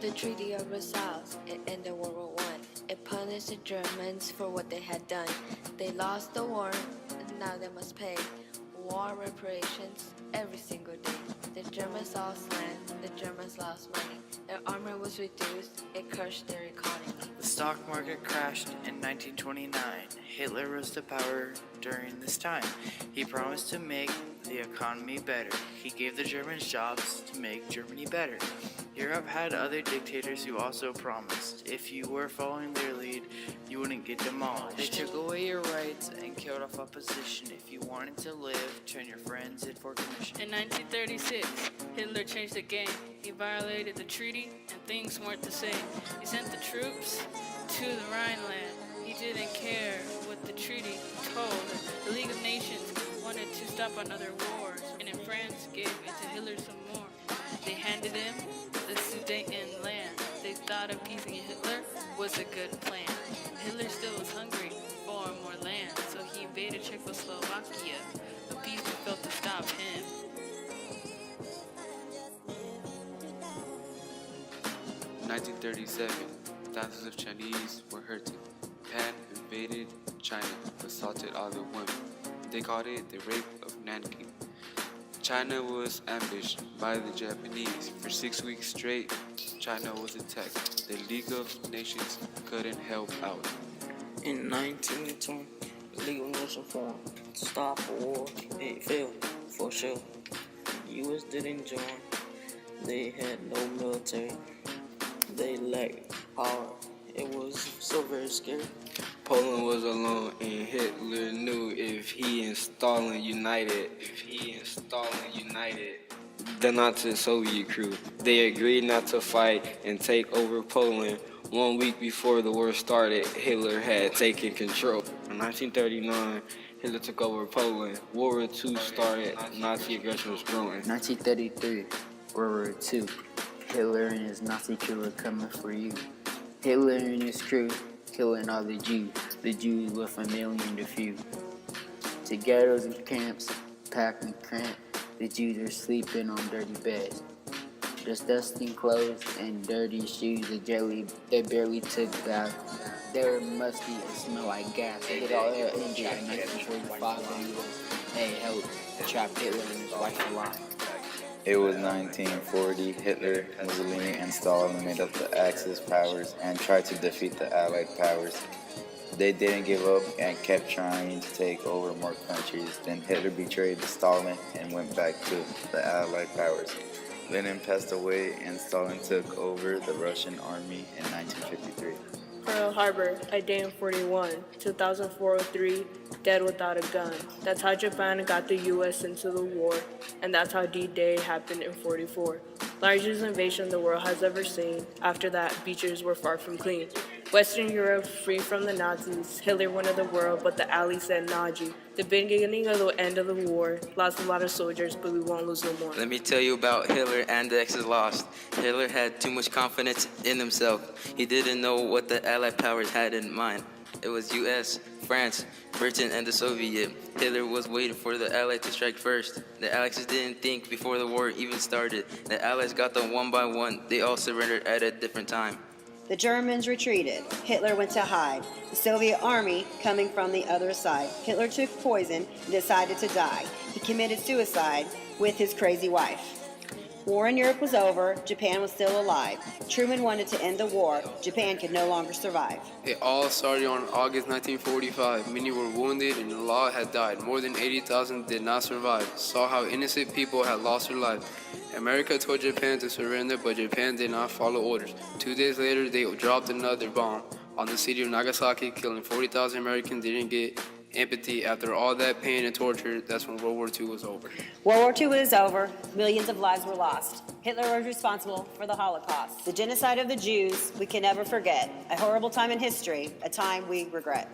The Treaty of Versailles, it ended World War I. It punished the Germans for what they had done. They lost the war, and now they must pay war reparations every single day. The Germans lost land, the Germans lost money. Their armor was reduced, it crushed their economy. The stock market crashed in 1929. Hitler rose to power during this time. He promised to make the economy better. He gave the Germans jobs to make Germany better. Europe had other dictators who also promised if you were following their lead, you wouldn't get demolished. They took away your rights and killed off opposition. If you wanted to live, turn your friends in for commission. In 1936, Hitler changed the game. He violated the treaty and things weren't the same. He sent the troops to the Rhineland. He didn't care what the treaty told. The League of Nations wanted to stop another wars, and in France gave it to Hitler some more. They handed him the Sudeten land. They thought appeasing Hitler was a good plan. Hitler still was hungry for more land, so he invaded Czechoslovakia. The people felt to stop him. In 1937, thousands of Chinese were hurting. Japan invaded China, assaulted all the women. They called it the Rape of Nanking. China was ambushed by the Japanese. For 6 weeks straight, China was attacked. The League of Nations couldn't help out. In 1920, the League of Nations formed to stop a war. It failed, for sure. The U.S. didn't join. They had no military. They lacked power. It was so very scary. Poland was alone, and Hitler knew if he and Stalin united, the Nazi Soviet crew, they agreed not to fight and take over Poland. 1 week before the war started, Hitler had taken control. In 1939, Hitler took over Poland. World War II started. Nazi aggression was growing. 1933, World War II. Hitler and his Nazi crew were coming for you. Hitler and his crew killing all the Jews with a million to few. To ghettos and camps, packed and cramped, the Jews are sleeping on dirty beds. Just dusty clothes and dirty shoes, they barely took bath. They were musty and smelled like gas. They hit all their injured in 1945 they helped trap Hitler and his wife alive. It was 1940. Hitler, Mussolini, and Stalin made up the Axis powers and tried to defeat the Allied powers. They didn't give up and kept trying to take over more countries. Then Hitler betrayed Stalin and went back to the Allied powers. Lenin passed away and Stalin took over the Russian army in 1953. Pearl Harbor, a day in 41, 2004-03, dead without a gun. That's how Japan got the U.S. into the war, and that's how D-Day happened in 44. Largest invasion the world has ever seen. After that, beaches were far from clean. Western Europe, free from the Nazis. Hitler wanted the world, but the Allies said Nazi. The beginning of the end of the war, lost a lot of soldiers, but we won't lose no more. Let me tell you about Hitler and the Axis lost. Hitler had too much confidence in himself. He didn't know what the Allied powers had in mind. It was U.S., France, Britain, and the Soviet. Hitler was waiting for the Allies to strike first. The Allies didn't think before the war even started. The Allies got them one by one. They all surrendered at a different time. The Germans retreated. Hitler went to hide. The Soviet army coming from the other side. Hitler took poison and decided to die. He committed suicide with his crazy wife. War in Europe was over. Japan was still alive. Truman wanted to end the war. Japan could no longer survive. It all started on August 1945. Many were wounded and a lot had died. More than 80,000 did not survive. Saw how innocent people had lost their lives. America told Japan to surrender, but Japan did not follow orders. 2 days later, they dropped another bomb on the city of Nagasaki, killing 40,000 Americans. Didn't get empathy. After all that pain and torture, that's when World War II was over. World War II was over. Millions of lives were lost. Hitler was responsible for the Holocaust. The genocide of the Jews we can never forget. A horrible time in history, a time we regret.